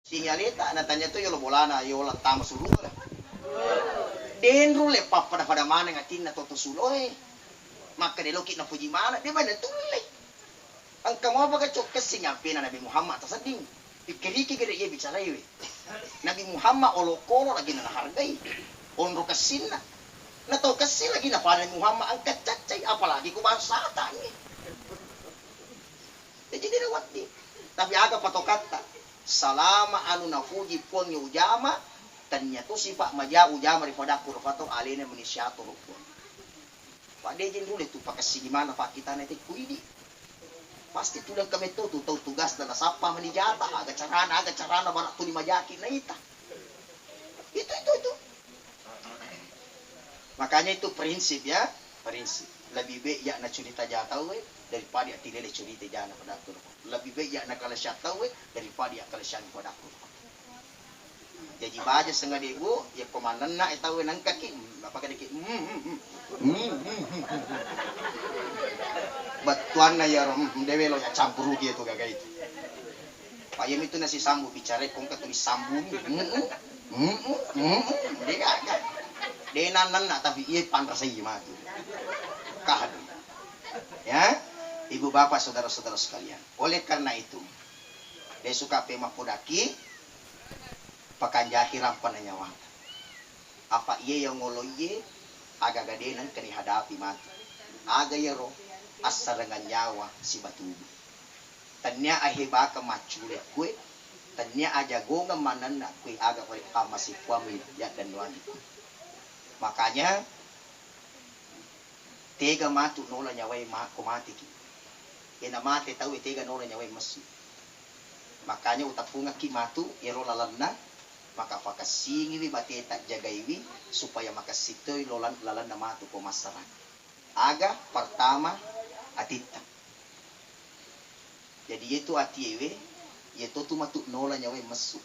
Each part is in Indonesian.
Sinyalita natanya to yolo bolana yola tama sulula. Denru le papa pada mana ngatin na toto suloy. Maka de loki na puji mana de mana tulle. Ang kamo baga chokka sinyapina Nabi Muhammad tasading. Pikiriki gede ye bicara iwe. Nabi Muhammad olokolo lagi na hargai. Onro kasinna. Na to kasin lagi na pada Muhammad ang kacacay apalagi ko bansata ni. Jadi dirawat di. Tapi aga patokata. Salama anu nafuji pon yu ujama tanya tu sifat maja ujama daripada kurfato alene manisyato rupon. Pak dejen dulu tu pakai si gimana pak kita nanti kuidi. Pasti tulang kami tu tahu tugas dan sapa menijata agak carana barak tu lima jaki na ita. Itu. Makanya itu prinsip ya, prinsip. Lebih baik ya na cerita jata we daripada ya tidak cerita jana pada aku. Lebih baik ya na kalau syata we daripada ya kalau syang pada aku. Jadi baca setengah ibu ya komandan nak tahu nang kaki apa kaki batuan na ya dewelo ya campur gitu kayak itu. Payem itu nasi sambu bicara kong ketulis sambu dia kagak dia nanan tapi iya pantas aja mah kahad ya ibu bapak saudara-saudara sekalian. Oleh karena itu dia suka pema podaki pakan jahiram pananyawa apa iya yang ngolo iya agak gede nang kini hadapi mati aga ya roh asal dengan nyawa si batu tanya ahiba ke macule kue tanya aja gonga manan nak kue aga oleh masih kuami ya dan wanita. Makanya tega matu nola nyawai ko mati ki ina mati tahu tega nola nyawai masih. Makanya utapunga ki matu ero lalanna maka fakasingi wi bate tak jagaiwi supaya makasitoy lolan na matu ko masaran. Aga pertama atita. Jadi itu atiewe yaitu tu matu nola nyawe mesu.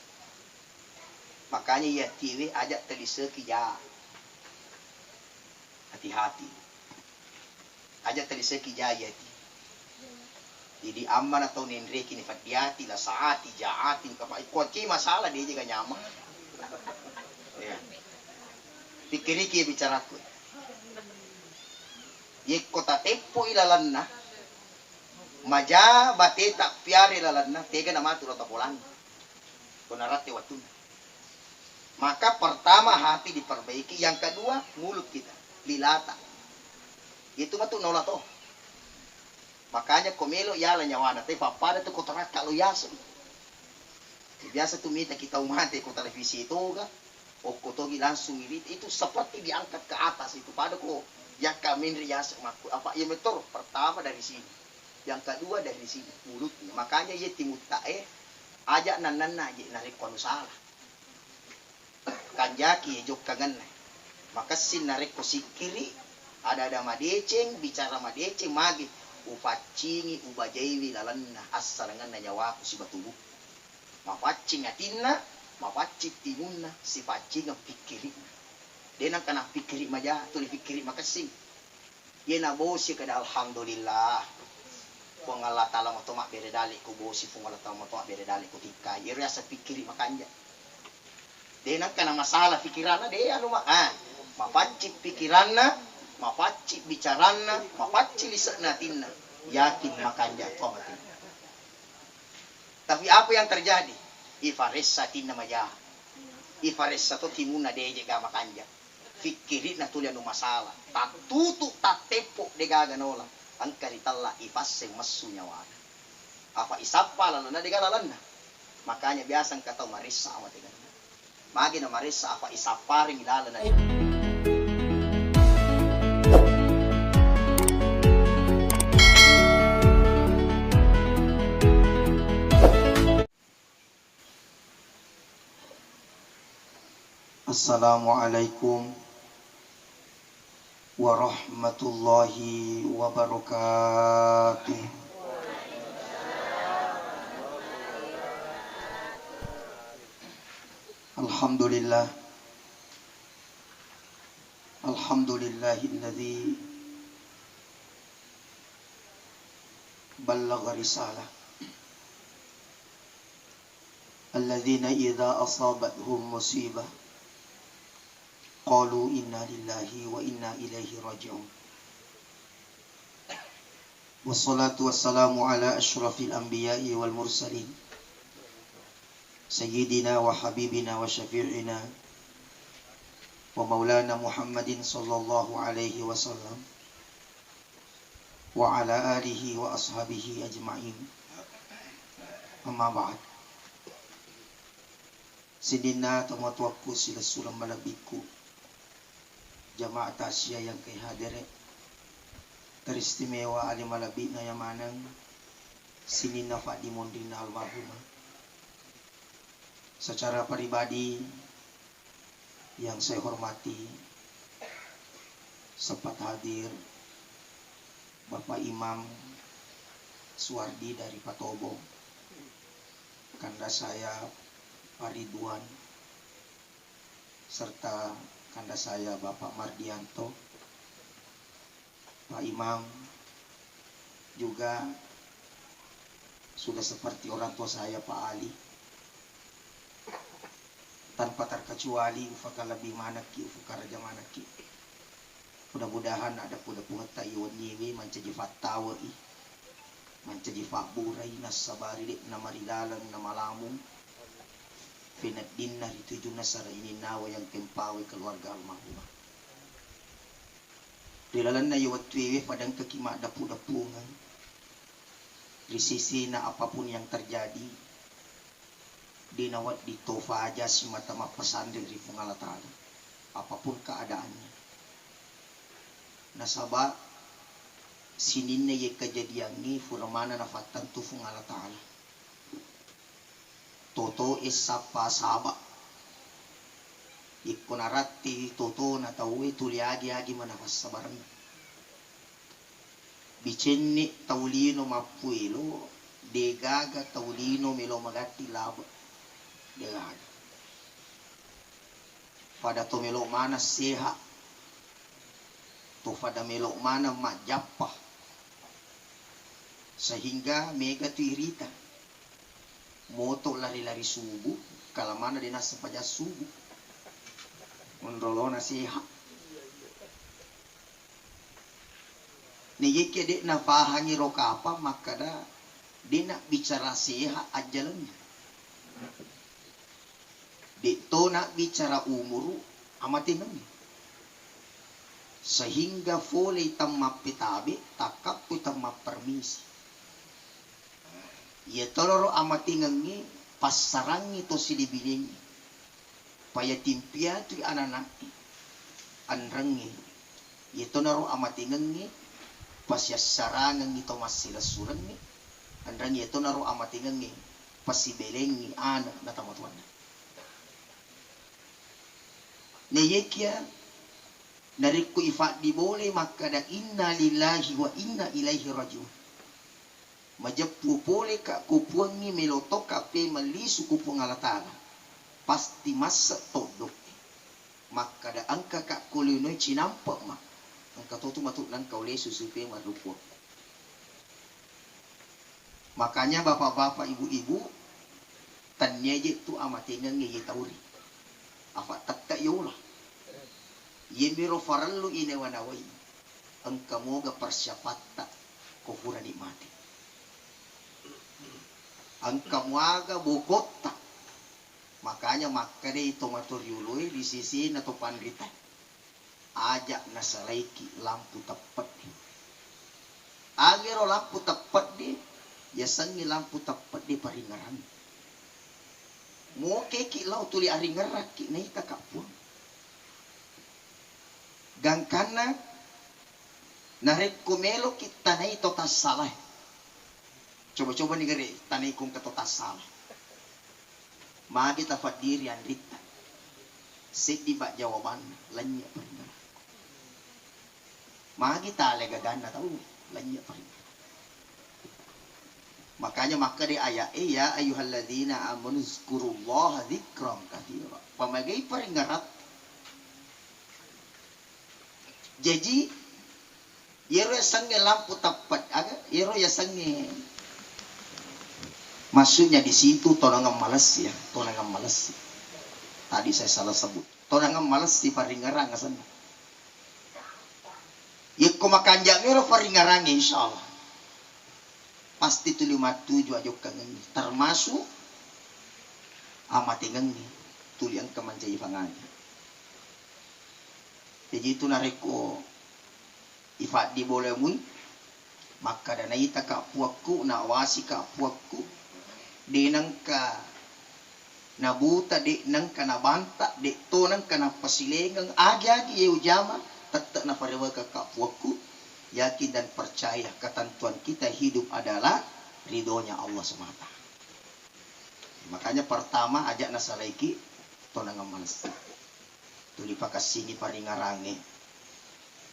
Makanya ya atiewe ajak telise kija. Hati-hati. Ajak telise kija yati. Jadi aman atau nendre kini fadiati la saati jaati kapai kuat masalah dia juga nyaman. Ya. Pikiri ki bicara ku. Ye kota tepo ilalanna. Maja bate tak piare ilalanna tega nama tu rota polan. Konarate watun. Maka pertama hati diperbaiki, yang kedua mulut kita lilata. Itu mah tu nolak toh. Makanya komelo yala nyawana tapi papada tu kotorak kalau yaso. Biasa tu minta kita umate ko televisi itu kan. O kotogi langsung irit itu seperti diangkat ke atas itu pada ko yang kami rias maku apa ya metor pertama dari sini. Yang kedua dari sini mulutnya. Makanya ye timut tae ajak nanana je narik kono salah. Kanjaki jok kangen. Maka sin narik ko sikiri ada madeceng bicara madeceng magi upacingi ubajaiwi lalanna asarangan nyawa ku si batubu mapacing atinna mapacing timunna si pacing pikiri denang kana pikiri maja tu pikiri makasing ye na bosi kada alhamdulillah kung Allah taala mo tumak bere dali ku bosi kung Allah taala mo tumak bere dali ku tika ye rasa pikiri makanya denang kana masalah pikirana de anu mapacing pikiranna mapacik bicarana, mapacik lisanna tinna, yakin makanja to mati. Tapi apa yang terjadi? Ifaressa tinna maja. Ifaressa to timuna deje ga makanja. Fikirin na tulian no masalah. Tak tutu tak tepo de ga ganola. Ang karitalla ipasse masu nyawana. Apa isapa lalo na de ga lalanna. Makanya biasang kataw marissa amate ganna. Magi na marissa apa isaparing ilala na. Assalamualaikum warahmatullahi wabarakatuh. Alhamdulillah. Alhamdulillahilladzi ballagha risalah alladzina idza asabathum musibah qalu inna lillahi wa inna ilaihi raji'un. Wassalatu wassalamu ala asyrafil anbiya'i wal mursalin sayyidina wa habibina wa syafi'ina wa maulana Muhammadin sallallahu alaihi wasallam wa ala alihi wa ashabihi ajma'in. Amma ba'd. Sidina tamatwaku sila sulam malabiku jamaah tasya yang kehadire teristimewa ali malabi na yamanang sinina Fadi Mondrina almarhumah. Secara pribadi yang saya hormati sempat hadir Bapak Imam Suwardi dari Patobo, kanda saya Pak Ridwan, serta kanda saya Bapak Mardianto. Pak Imam juga sudah seperti orang tua saya Pak Ali. Tanpa terkecuali ufaka lebih manaki ufaka raja manaki. Mudah-mudahan ada puda-puda tayuan nyiwi menjadi fatawai, menjadi faburai nasabari namarilalang namalamung pinadin na rituju nasara ini nawa yang kempawi keluarga almarhumah. Dilalan na yuwatwiwi padang kakima dapu-dapungan. Di sisi na apapun yang terjadi, dinawat ditofa aja si mata mapasan dari pengalatan apapun keadaannya. Nasaba sininna ye kejadian ni furamana nafatan tu pengalatan. Toto isapa saba ikunarati toto na tawi tuliagi mana sabaran bicenni taulino mapuilo degaga taulino melo magati laba degaga pada to melo mana seha to pada melo mana majappa sehingga mega tu irita moto lari-lari subuh kalau mana dinas sepaja subuh menrolo nasihat nih dek na pahangi roka apa maka dah dia nak bicara sehat ajalannya dek to nak bicara umur amatin sehingga foley tamap pitabe takap putamap permisi. Ya toloro amatingangi pasarangi to silibilingi paya timpia tu anak anrangi ya tonaro amatingangi pasya sarangan ito masila surangi anrangi ya tonaro amatingangi pasibelengi anak na tamatuan neyekya nariku ifadi boleh maka da inna lillahi wa inna ilaihi rajiun. Majapu pole ka kupuangi melotok kape malisu kupung alatana pasti masa todok maka da angka ka kulinoi cinampak mak angka totu matuk nan kau lesu supe marupo. Makanya bapak-bapak ibu-ibu tanya je tu amatingan ngi tauri apa takta yola ye miro farallu ine wanawai angka moga persiapata kufura nikmati angka muaga bokota makanya makade itu maturiului di sisi nato pandrita ajak nasalaiki lampu tepat agero lampu tepat di ya sangi lampu tepat di paringaran mo keki lau tuli aringarak ki nei takapun gangkana narek kumelo kita nei totas salah. Coba-coba nih gere tanai kung katotas salah. Magi tafat diri andita. Sedi bak jawaban lanya paringan. Magi tale gagana tahu lanya paringan. Makanya maka di ayat ya ayyuhalladzina amanu zkurullaha dzikran katsira. Pamagai paringarat. Jadi yero sange lampu tapat aga yero ya sange Maksudnya di situ tonangan malas ya, tonangan malas. Tadi saya salah sebut. Tonangan malas di paringarang sana. Ya ko makanjang ero paringarang insyaallah. Pasti tu 57 ajo kangen. Termasuk amatingan ni tulian kemanjai pangaji. Jadi itu nareko ifat di boleh mun maka dana ita ka puakku na wasi ka puakku di nangka nabuta di nangka nabanta di to nangka na pasilengang agi-agi ye ujama tetap na parewa ka puakku yakin dan percaya ketentuan kita hidup adalah ridhonya Allah semata. Makanya pertama ajak nasalaiki tonangan malas. Tuli pakasini paringarange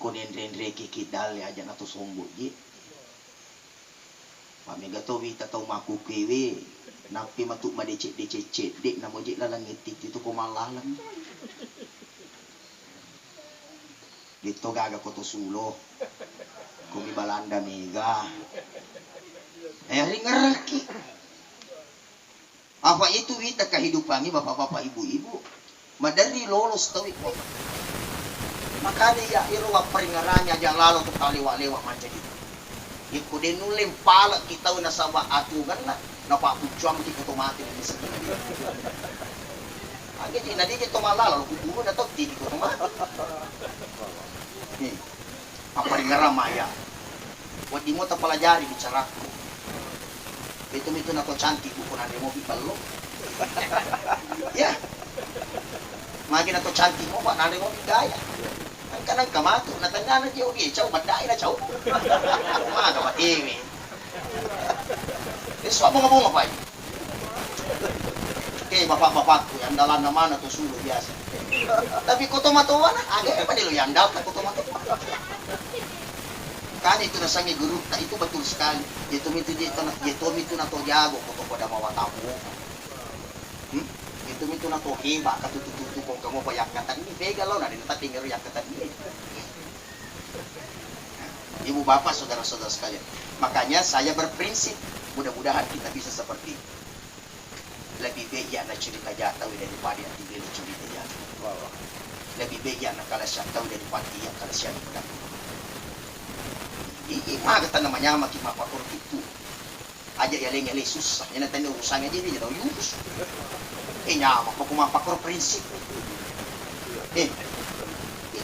konendre kiki dale aja nato sombo ji. Pamega to wi tatau maku kewe napi matuk madecek dek na mojek lalang ngetik itu ko malalang. Dito gaga ko to sulo. Kumi balanda mega. Ringaraki. Apa itu wita kehidupan ini bapak-bapak ibu-ibu. Madari lolos tawi ko. Makanya ya iruwa peringarannya aja lalu untuk kaliwa-lewa macam itu. Iku denulim pala kita na sawa atungan na napapujuang di otomatis ni sakit dia. Agi di nadi itu malah lalu kuburu na to di otomatis. Nih. Apa ringaran maya. Wadi mo ta pelajari bicara. Itu na to cantik buku na mo bipalo. Ya. Magi na to cantik mo ba na mo bigaya. Kanang kamato natanda na diyo di chow badai na chow mga kapatimi so mga bunga pa okay bapak-bapak ko yan dalan naman na to sulo biasa tapi ko tomatuwa na aga pa nilo yan daw na ko tomatuwa kan itu na sangi guru na itu betul sekali itu na to jago ko to pada mawatamu itu na to hiba katututu kung kamu pa yakatan ini vega lo na din tatingero yakatan ini. Ibu bapak saudara-saudara sekalian. Makanya saya berprinsip mudah-mudahan kita bisa seperti itu. Lebih baik ya na cerita jatuh daripada yang dibeli cerita jatuh. Lebih baik ya na kalas jatuh daripada yang kalas yang jatuh. Ini kata namanya makin mapakor itu. Aja ya leng susah. Yang nanti urusannya jadi jauh yus. Nyama ko kumapakor prinsip.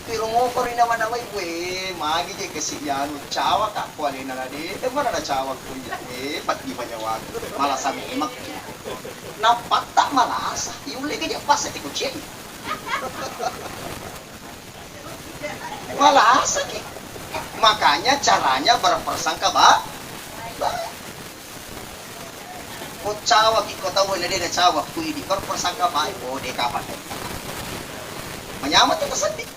Pero mo ko rin naman away magi je kasi yan chawa ka ko alin na di mana na chawa ko yan pat di pa nyawag malah sa mimak napata malasa yung lagi dia pas sa kucing malasa ki makanya caranya berpersangka o cawa ki ko tawo na din cawa ku di berpersangka baik o de kapan menyamat itu sedih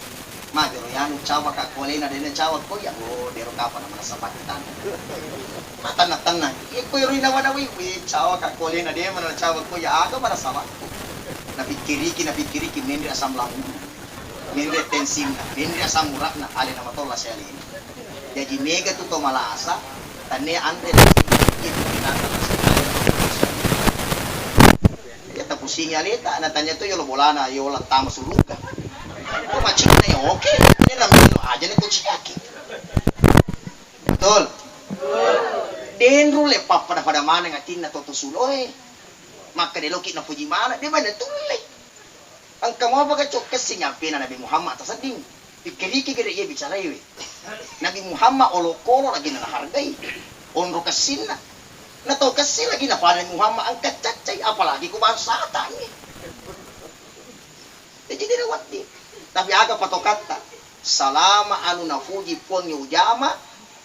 magero yan cawa ka ko na din cawa ko ya o de ro kapan naman sa pakitan matan iko ro na wanawi cawa ka ko na din man cawa ko ya aga para sama napikiri ki mendi asam lambung mendi tensin mendi asam urat na ale na matola siya ali jadi mega tu to malasa tanne andre pusing alita natanya tuh yo bola na yo latama suluka ko macam na yo oke ini namanya aja nih kuciyaki betul denru le pada mana ngatin na to suloy maka de loki na puji mana de mana tulay ang kamo baga chokes sinyapi na Nabi Muhammad tasading pikiri gede ye bicara yewe Nabi Muhammad olokoro lagi na hargai onro kasinna nato kasi lagi na paano Muhammad ang kacacay apalagi kung bansata ni jadi dirawat di tapi aga patokata salama anu na fuji pon yu ujama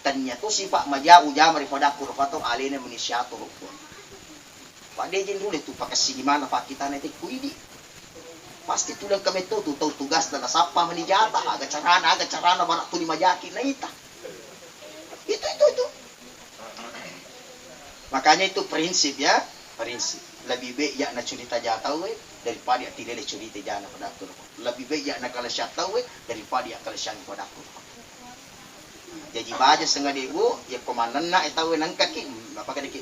tanya to sipa maja ujama ripada kurfato alene manisyato rupon padejin dulu itu pakasi di mana pak kita nanti kuidi pasti tulang kami tuh tahu tugas dan sapa menijata aga carana barak tu di majaki na ita itu makanya itu prinsip ya prinsip lebih baik ya na cerita jatuh daripada tidak cerita jana pada aku lebih baik ya na kalau syatau daripada ya kalau syang pada aku jadi baca sengaja ibu ya komandan na itawe nang kaki apa kaki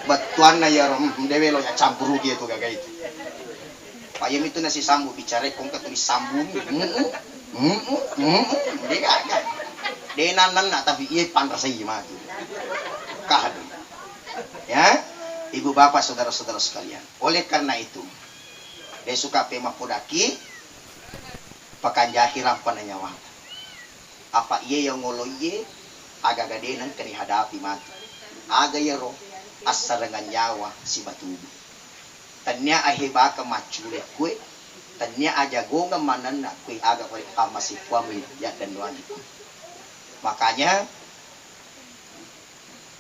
Batuan na ya rom dewe lo ya campur gitu gaga itu. Payem itu nasi sambu bicara kong ketulis sambung. Dia gaga. Dia nanan tapi iya pantas aja mah. Kahadu. Ya, ibu bapak saudara-saudara sekalian. Oleh karena itu, dia suka pema podaki pakanjahi rampan nyawa. Apa iya yang ngolo iya agak gadenan kani hadapi mati. Aga ya roh asal dengan nyawa si batu. Tanya ahiba ke macule kue. Tanya aja gonga manan nak kue agak kue amasi kuami ya dan doan. Makanya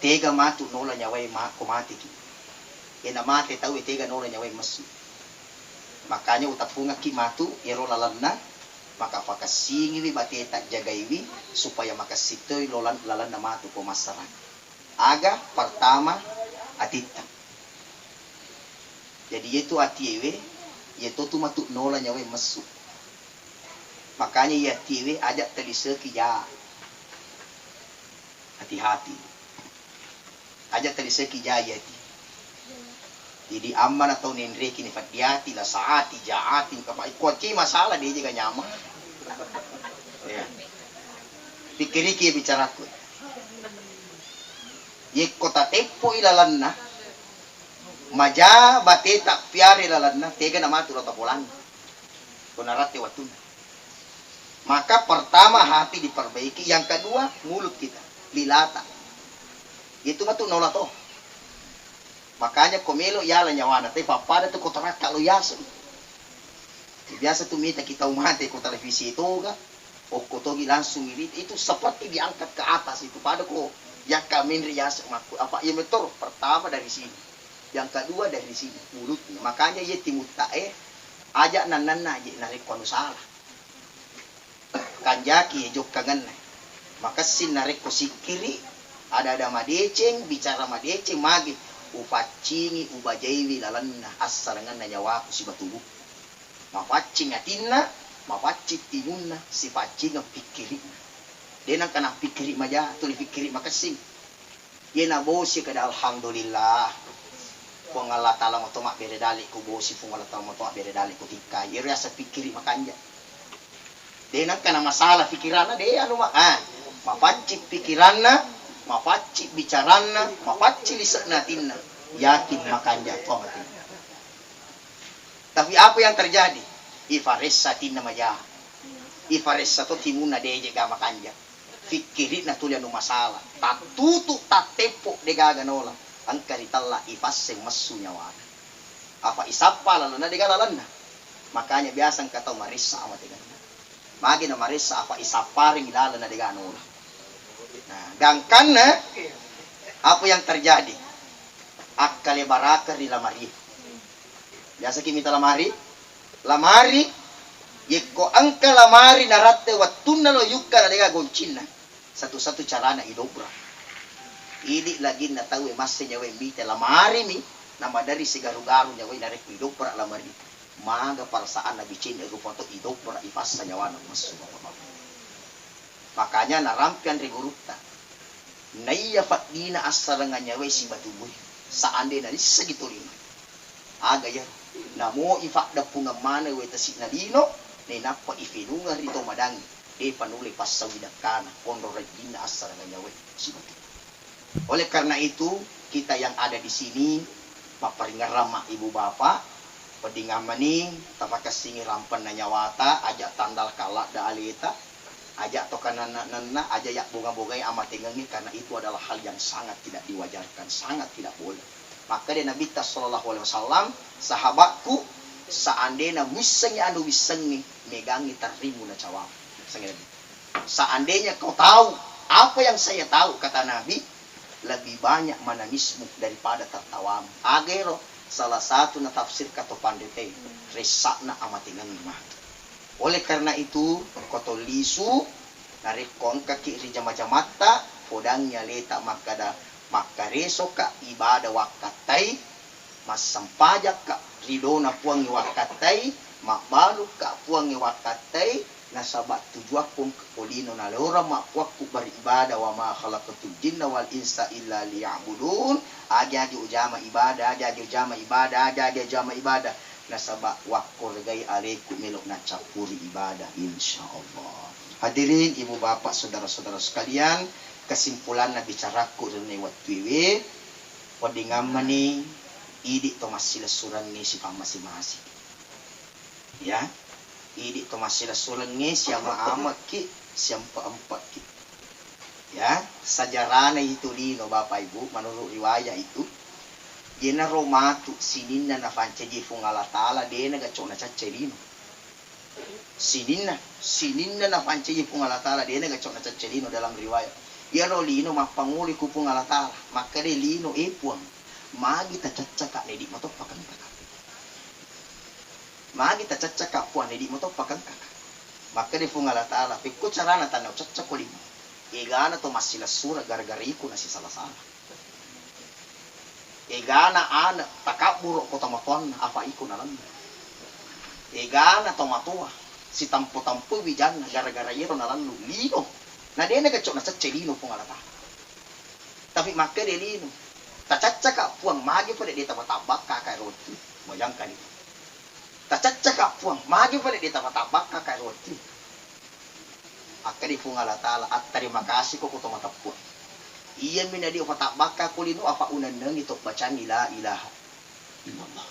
tega matu nola nyawai ko mati ki. Ena mati tahu tega nola nyawai masu. Makanya utapunga ki matu ero lalanna maka pakasingi wi bateta jagaiwi supaya makasitoy lalan na matu ko masaran. Aga pertama atita. Jadi itu atiwe yaitu tu matu nola nyawai masu. Makanya ya atiwe ajak teliseki ya. Hati-hati. Aja teliseki jayati. Jadi aman atau nendre kini fadiati la saati jaati kapa kuat masalah dia juga nyaman. Ya. Pikiri ki bicaraku. Ye kota tepo ilalanna. Maja bate tak piare ilalanna tega nama tu rata polan. Konarate watun. Maka pertama hati diperbaiki, yang kedua mulut kita dilata. Itu mah tuh nolak toh. Makanya komelo ya la nyawana tapi papada tuh kotorak kalau yaso. Biasa tuh minta kita umate ko televisi itu ga. O kotogi langsung irit itu seperti diangkat ke atas itu pada ko ya kamin rias maku apa ya metor pertama dari sini. Yang kedua dari sini mulutnya. Makanya ye timut tae ajak nanana je narik kono salah. Kanjaki jok kangen. Maka sin narik ko sikiri ada madeceng bicara madeceng magi upacingi ubajaiwi lalanna asarangan nyawa ku si batubu mapacing atinna mapacing tinunna si pacing pikiri dena kana pikiri maja tu pikiri makasing yena bosi kada alhamdulillah ko ngalla taala mo to mak bere dali ku bosi fu ngalla taala mo to bere dali ku tika yero asa pikiri makanja dena kana masalah pikirana de anu mah mapacing pikiranna mapaci bicarana, mapaci lisanna tinna, yakin makanja tomatin. Tapi apa yang terjadi? Ifaressa tinna maya. Ifaressa to timuna deje ga makanja. Fikiri na tulian masalah. Tak tutu tak tepo de gaga nola. Ang karitalla ipasseng masu nyawana. Apa isapa lalu na de galalana. Makanya biasa kata marissa amat dengan. Magi na marissa apa isaparing ilala na de ganola. Nah, gangkan apa yang terjadi? Akale baraka di lamari. Biasa kita minta lamari. Lamari, yeko angka lamari narate watunna lo yukka nadega goncina. Satu-satu carana idobra. Ini lagi na tahu masnya we minta lamari mi nama dari segaru-garu nyawa narek idobra lamari. Maga perasaan nabi cina rupa to idobra ipasa nyawa masuk. Makanya narampian rigurukta. Naiya fatdina asarangan nyawa si batuboy. Saande na segitu lima. Aga ya. Namo ifak da punga mana we tasik na dino. Nenapa ifinunga rito madangi. Panuli pasawidakana. Pondor rajina asarangan nyawa si batuboy. Oleh karena itu kita yang ada di sini maparingarama ibu bapak. Pedingamani tapakasingi rampan na nyawata ajak tandal kalak da alita. Ajak tokan nana aja yak bunga-bungai amat tengengi karena itu adalah hal yang sangat tidak diwajarkan, sangat tidak boleh. Maka dia Nabi sallallahu alaihi wasallam sahabatku seandainya misalnya anu wisengi megangi tarimu na cawam. Seandainya kau tahu apa yang saya tahu kata Nabi lebih banyak menangismu daripada tertawamu. Agero salah satu na tafsir kata pandete resakna amat tengengi mah. Oleh karena itu, koto lisu, narikon kaki rijama-jamata, podangnya letak makada makareso ka ibadah wakatai, masampajak ka ridona puangi wakatai, makbalu ka puangi wakatai, nasaba tujuakum polino na lora makwaku beribadah wa ma khalaqatul jinna wal insa illa liya'budun. Aja ujama ibadah, aja ujama ibadah, aja ujama ibadah. Nasaba wakor gai aleku melok na capuri ibadah insyaallah. Hadirin ibu bapak saudara-saudara sekalian, kesimpulan na bicaraku rene watwiwe wadingamani idi to masila suran ni si pamasi-masi. Ya. Idi to masila suran ni siapa amat ki, siapa empat ki. Ya, sejarahnya itu lino bapak ibu menurut riwayat itu. Yena romatu sininna na fanceji fungala taala dena gacona caccelino. Sininna na fanceji fungala taala dena gacona caccelino dalam riwayat. Ya rolino mapanguli ku fungala taala, maka de lino epuang. Magi ta caccaka nedi moto pakan kakak. Magi ta caccaka puan nedi moto pakan kakak. Maka de fungala taala pikku carana tanau caccako lino. Egana to masila sura gara-gara iku nasi salah-salah. Egana ana takabur ko tamatuan apa iku nalan. Egana to matua si tampo-tampo wijan gara-gara iro nalan lino. Na dia na gacok na caccelino pung alata. Tapi maka dia lino. Tacacaka puang magi pada dia tabatabak kakai roti. Bayangkan itu. Tacacaka puang magi pada dia tabatabak kakai roti. Akari pung alata at terima kasih ko ko tamatapun. Iya minadi ofatak baka kulino apa unandang itu bacaan la ilaha illallah.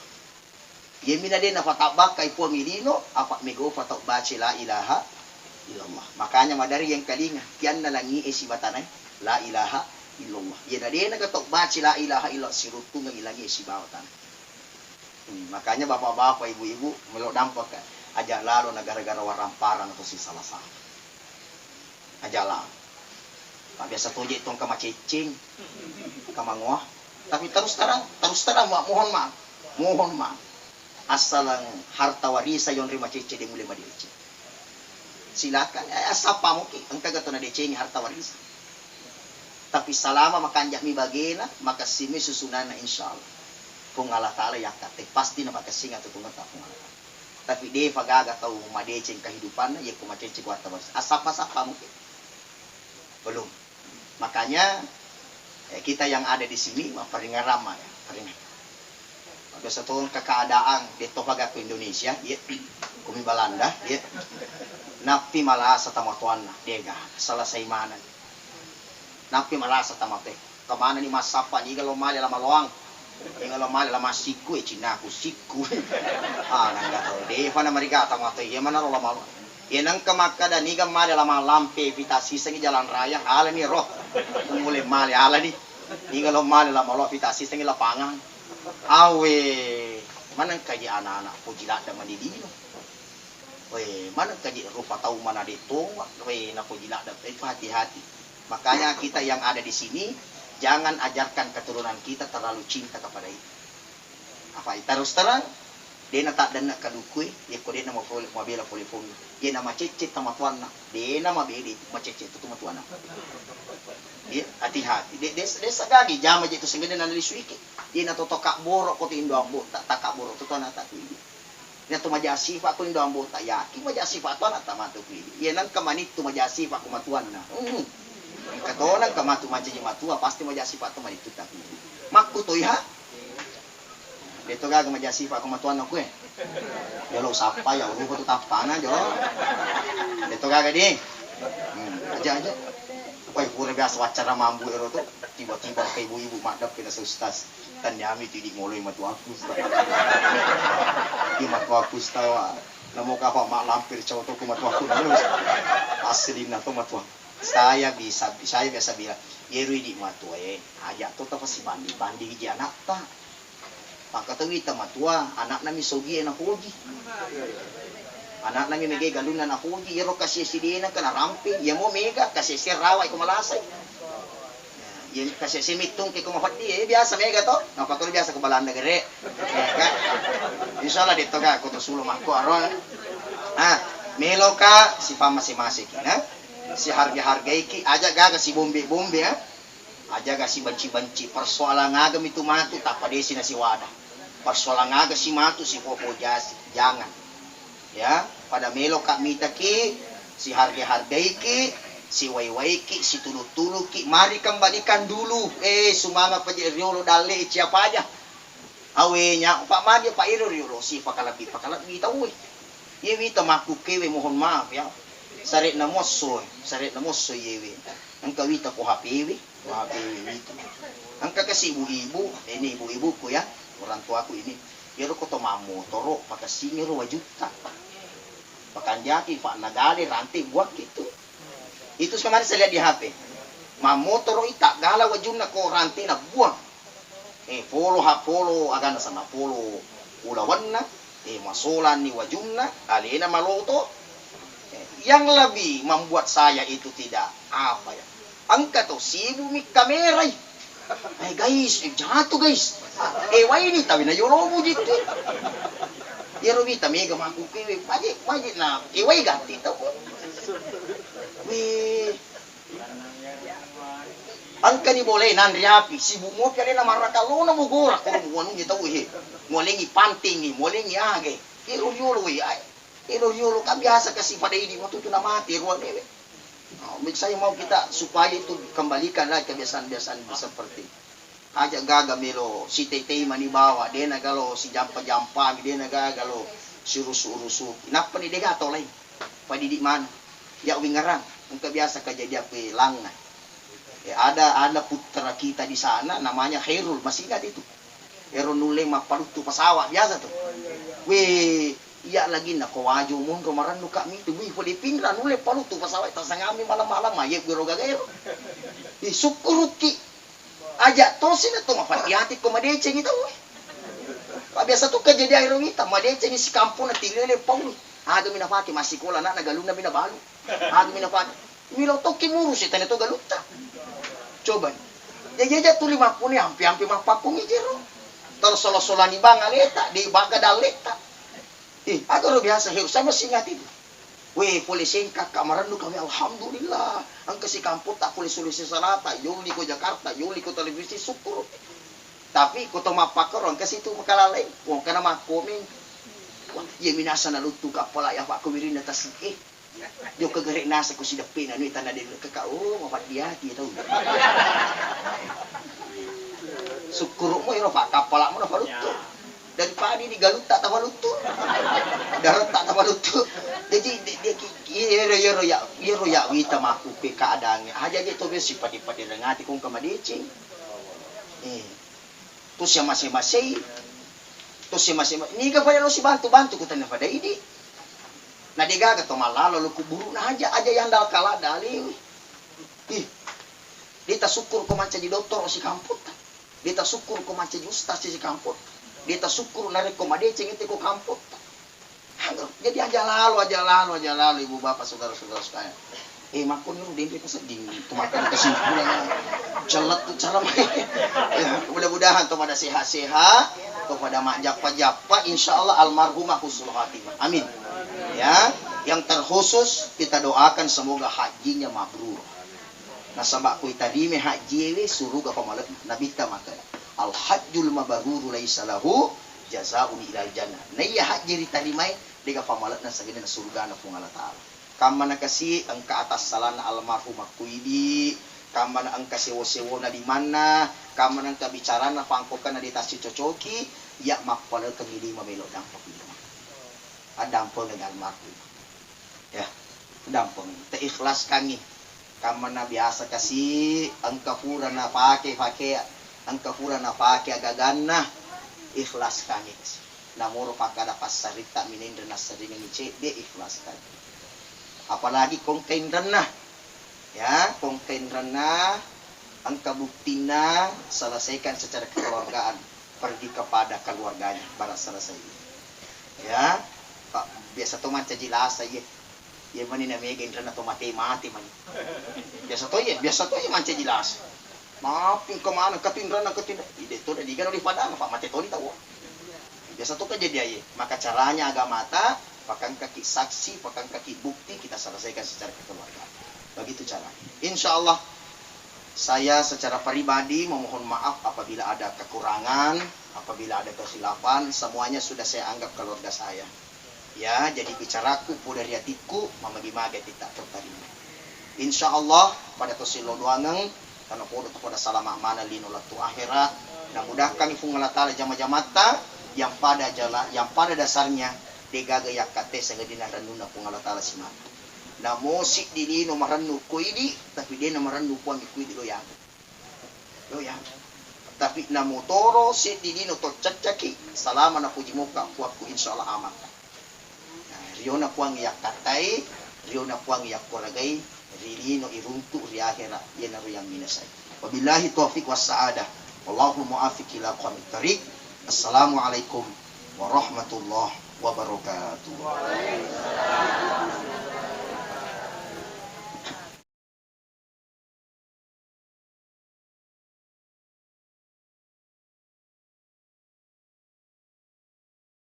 Iya minadi na fatak baka ipo milino apa mego fatak baca la ilaha illallah. Makanya madari yang kalinga kian nalangi isi batanay la ilaha illallah. Iya nadi na katok baca la ilaha illallah sirutu ngilangi isi bawatan. Makanya bapak-bapak ibu-ibu melok dampak aja lalu negara-negara waramparan atau si salah-salah. Aja lalu. Biasa toje tong kama cecing, kama ngoah. Tapi terus terang mohon maaf. Asalang harta warisa yon rima cece di mulai madece. Silakan, asapa mungkin engkau gato na deceng harta warisa. Tapi selama makanjak mi bagena, maka simi susunana insyaallah. Kung Allah Ta'ala yakate pasti na makasing atau tungata kung Allah. Tapi dia fagaga tau madeceng kehidupan ya kumacece ku harta warisa. Asapa mungkin. Belum. Makanya kita yang ada di sini peringat ramah ya, peringat. Ada satu keadaan di topaga ke Indonesia, ya, kumi Belanda, ya, napi malah satamatuan dega, selesai mana, napi malah satamate, kemana nih masapa, ni kalau malah lama loang, ni kalau malah lama siku, Cina aku siku, nggak tahu, deh, mana mereka tamate, ya mana lo lama loang. Yenang kemakka dan niga mali lama lampe vitasi sengi jalan raya ala ni roh mulai mali ala ni niga lo mali lama lo vitasi sengi lapangan awe mana kaji anak-anak pujilat dan mandidino we mana kaji rupa tahu mana ditua we na pujilat dan hati-hati. Makanya kita yang ada di sini jangan ajarkan keturunan kita terlalu cinta kepada itu. Apa itu terus terang dia tak dana kadukui ya ko dia nama mabela polifon dia nama cecet tamatuan dia nama bedi macecet itu tamatuan ya hati-hati dia sagagi jama itu sengene na lisuiki dia na totokak borok ko tindo ambo tak borok to na ta kuidi dia to majasi pa ko indo ambo ta ya ki majasi pa to na tamatu kuidi ya nang kamanit to majasi pa ko matuan na katonan kamatu maji matua pasti majasi pa to manitu ta kuidi makku to iha dito gaga majasi pa kumatuan ako eh. Jolo sapa ya ulo ko to tapana jolo. Dito gaga di. Aja. Woi pura biasa wacara mambu ero to. Tiba-tiba kay ibu-ibu madap kita sa ustas. Tanyami tidik ngoloy matu aku. Di matu aku stawa. Namo ka pa malampir caw to kumatu aku terus. Asli na to matu. Saya biasa bilang, "Yeru di matu aja to pasti bandi di anak ta." Maka tawi tamatua anak nami sogi na hogi. Anak nami mege galunan na hogi yero kasi sidina kana rampi ya mo mega kasi sirawa ko malasay. Yan kasi simitong kay kumapati biasa mega to. Napatuloy biasa ko balanda gere. Kan? Insyaallah dito ka ko to sulong ako aron. Melo ka si pamasi-masik na. Si harga-hargai ki aja gaga si bombe-bombe aja ga si banci-banci persoalan agam itu matu tak padesi na si wada. Persoalan aga si matu si popo jasi jangan ya pada melo kak mita ki si harga-hargai ki, si wai-wai ki, si tulu-tulu ki, mari kembalikan dulu. Sumama pa riolo dale siapa aja. Awenya Pak Madi Pak Iro riolo si pakalabi tahu. Ye wita maku kewe mohon maaf ya. Saret na mosso yewe. Angka wita ko hapewe, wita. Angka kasi ibu-ibu, ini ibu-ibuku ya, orang tuaku ini. Yero ko to mamotoro, makasini ro wajuta. Pakanjaki Pak Nagale rantai buat gitu. Itu kemarin saya lihat di HP. Mamotoro ita gala wajuna ko rantai na buang. Polo agana sama polo ulawanna. Masolan ni wajuna, alena maloto. Yang lebih membuat saya itu tidak apa ya. Angka to sibu mi kamera. Guys, jatuh guys. Wah ini tapi na yolobu gitu. Yero vita mega maku kewe pajik na wai ganti tau. Angka ni boleh nan riapi sibu mo kaya na marakalo na mugora ko mo ni tau Molengi panting, molengi age. Yolo kan biasa kasih pada ini waktu itu nama mati ruang ini. Saya mau kita supaya itu kembalikan lagi kebiasaan-kebiasaan seperti aja gaga melo si tete mani bawa dia nagalo si jampa dia nagalo si rusu napa ni dia atau lain pada di mana ya wingaran untuk biasa kejadian pelangan ada putra kita di sana namanya Khairul, masih ingat itu nule mapalutu pasawat biasa tuh iya lagi na ko wajo mon romaran luka mi tu wi Filipina nule palutu pasawat tasangami malam-malam ayek biro gagero sukuruki aja tosin itu mafatiati ko madeceng itu biasa tuh kejadian irongita madeceng si kampung na tilele pauli aga minafati masikola na nagaluna minabalu aga minafati milo toki murus itu neto galuta coba jaja tu 50 hampir mapapung jero terus solo-solani bang aleta di baga daleta agak biasa hidup saya masih ingat itu polisi kakak marandu kami alhamdulillah angka si kampung tak boleh solusi salata yuli ko Jakarta yuli ko televisi syukur tapi ko to mapakor angka situ makalalay wong kana makomen ye minasa na lutu kapala ya Pak Kuwirin atas dia kegerek nasa ko si dapin anu itana de kakak mapat dia tahu syukur mo iro Pak kapala mo na paluto daripada di galut tak tawalutu darat tak tawalutu jadi yero ya wita maku pe keadaannya aja gitu besi padi-padi rengati kung kamadecing terus yang masing-masing ini ka pada lo si bantu ko tanya pada ini na diga ka to malalo lo kuburu na aja yang dal kala dali dita syukur ko manca di dokter si kamput dita syukur ko manca justas si kamput dita syukur narik ko madeceng itu ko kamput jadi aja lalu ibu bapak saudara-saudara sekalian makon yung din kasi ding tumakan kesimpulan celet tuh cara mudah-mudahan kepada sehat-sehat kepada mak japa insyaallah almarhumah husnul khatimah amin ya yang terkhusus kita doakan semoga hajinya mabrur nah sabak ku tadime haji we suruga pamalat nabi ta maka al hajjul mabrur laisa lahu jazaa'un ilal jannah nah iya haji ditarimai dega pamalat na sagina surga na pung Allah taala kamana kasi ang ka atas salana almarhumah kuidi kamana ang kasewo-sewo na di mana kamana ang kabicara na pangkokan na ditasi cocoki ya makpala kangili mamelo dampak ilo adampol ng almarhumah ya dampol ta ikhlas kangi kamana biasa kasi ang kafura na pake ang kafura na pake agagana ikhlas kangi kasi namoro pakada pasarita minindra na sering nice dia ikhlaskan apalagi kontenran na ya kontenran na ang kabukti na selesaikan secara kekeluargaan pergi kepada keluarganya barat selesai ya Pak biasa to manca jilasa ye mani na mega indra na to mati man biasa to manca jilasa maafin kemana ketindra ide to di gano di padang Pak mati to di tahu biasa tuh kejadian maka caranya agama ta pakai kaki saksi pakai kaki bukti kita selesaikan secara kekeluargaan begitu cara insyaallah saya secara pribadi memohon maaf apabila ada kekurangan apabila ada kesilapan semuanya sudah saya anggap keluarga saya Ya, jadi bicaraku po dari hatiku, mamagi-magi tidak tertarima. Insya Allah pada tosilo doangang, karena po kepada salama mana lino latu akhirat, dan mudahkan ifung Allah Ta'ala jama-jamata yang pada dasarnya degaga yakate sagadina ranuna pung Allah Ta'ala simana. Na musik dilino marannu kuidi, tapi dia na marannu puang kuidi loyang. Tapi na motoro si dilino to cacaki, salama na puji muka puaku insya Allah amat. Rio na puang yakatai, rio na puang yakoragai, rilino iruntu riahera yena yang minasai. Wabillahi taufiq wassa'adah. Wallahu mu'afiq ila qawmit tariq. Assalamualaikum warahmatullahi wabarakatuh.